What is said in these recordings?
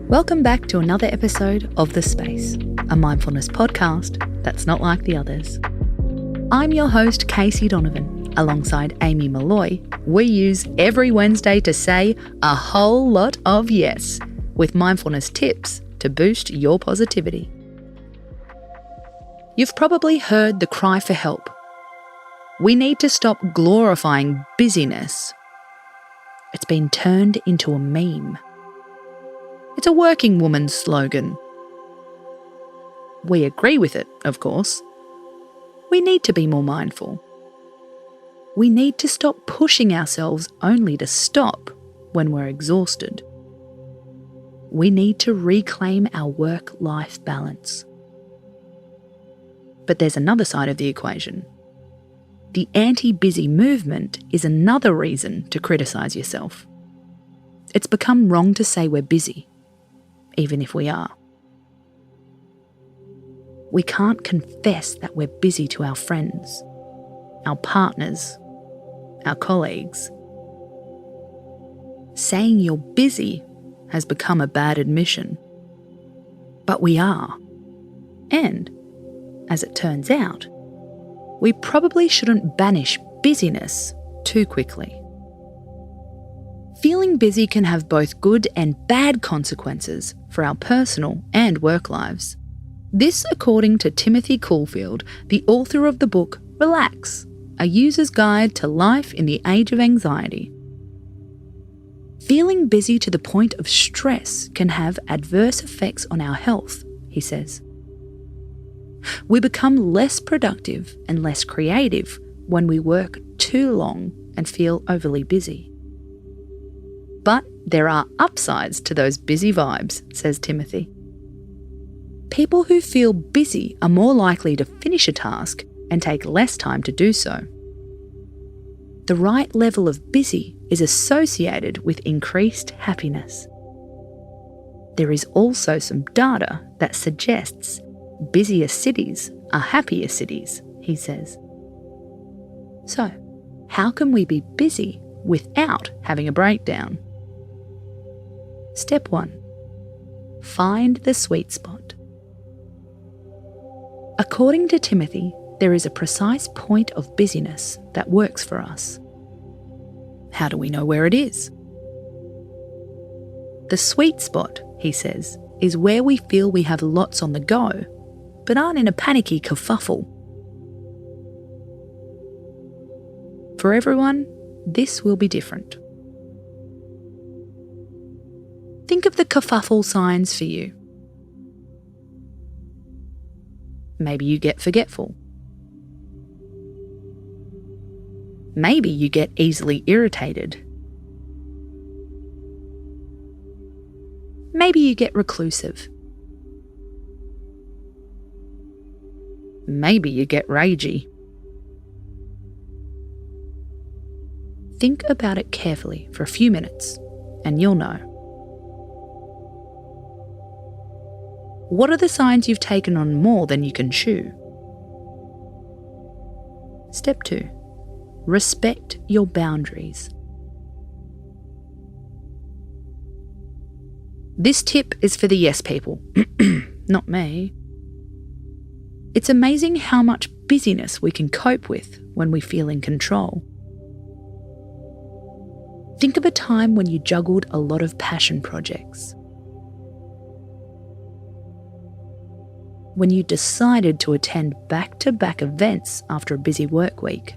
Welcome back to another episode of The Space, a mindfulness podcast that's not like the others. I'm your host, Casey Donovan. Alongside Amy Malloy, we use every Wednesday to say a whole lot of yes, with mindfulness tips to boost your positivity. You've probably heard the cry for help. We need to stop glorifying busyness. It's been turned into a meme. It's a working woman's slogan. We agree with it, of course. We need to be more mindful. We need to stop pushing ourselves only to stop when we're exhausted. We need to reclaim our work-life balance. But there's another side of the equation. The anti-busy movement is another reason to criticise yourself. It's become wrong to say we're busy, even if we are. We can't confess that we're busy to our friends, our partners, our colleagues. Saying you're busy has become a bad admission. But we are. And, as it turns out, we probably shouldn't banish busyness too quickly. Feeling busy can have both good and bad consequences for our personal and work lives. This according to Timothy Caulfield, the author of the book Relax, a user's guide to life in the age of anxiety. Feeling busy to the point of stress can have adverse effects on our health, he says. We become less productive and less creative when we work too long and feel overly busy. But there are upsides to those busy vibes, says Timothy. People who feel busy are more likely to finish a task and take less time to do so. The right level of busy is associated with increased happiness. There is also some data that suggests busier cities are happier cities, he says. So, how can we be busy without having a breakdown? Step 1. Find the sweet spot. According to Timothy, there is a precise point of busyness that works for us. How do we know where it is? The sweet spot, he says, is where we feel we have lots on the go, but aren't in a panicky kerfuffle. For everyone, this will be different. Think of the kerfuffle signs for you. Maybe you get forgetful. Maybe you get easily irritated. Maybe you get reclusive. Maybe you get ragey. Think about it carefully for a few minutes and you'll know. What are the signs you've taken on more than you can chew? Step 2. Respect your boundaries. This tip is for the yes people, not me. It's amazing how much busyness we can cope with when we feel in control. Think of a time when you juggled a lot of passion projects. When you decided to attend back-to-back events after a busy work week.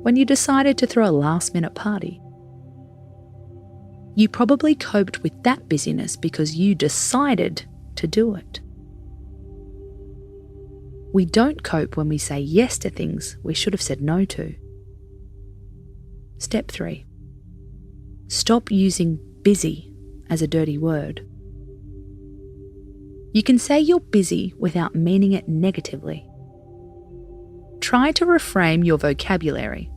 When you decided to throw a last-minute party. You probably coped with that busyness because you decided to do it. We don't cope when we say yes to things we should have said no to. Step 3. Stop using busy as a dirty word. You can say you're busy without meaning it negatively. Try to reframe your vocabulary.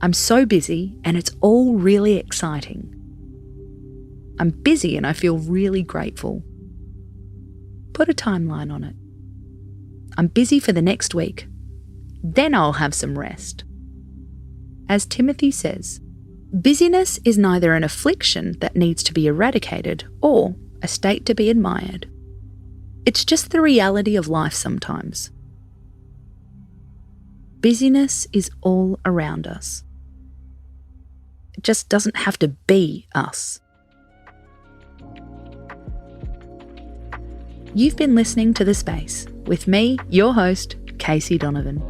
I'm so busy and it's all really exciting. I'm busy and I feel really grateful. Put a timeline on it. I'm busy for the next week. Then I'll have some rest. As Timothy says, Busyness is neither an affliction that needs to be eradicated or a state to be admired. It's just the reality of life sometimes. Busyness is all around us. It just doesn't have to be us. You've been listening to The Space with me, your host, Casey Donovan.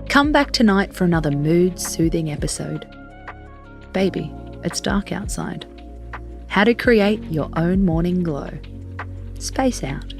Come back tonight for another mood-soothing episode. Baby, it's dark outside. How to create your own morning glow. Space out.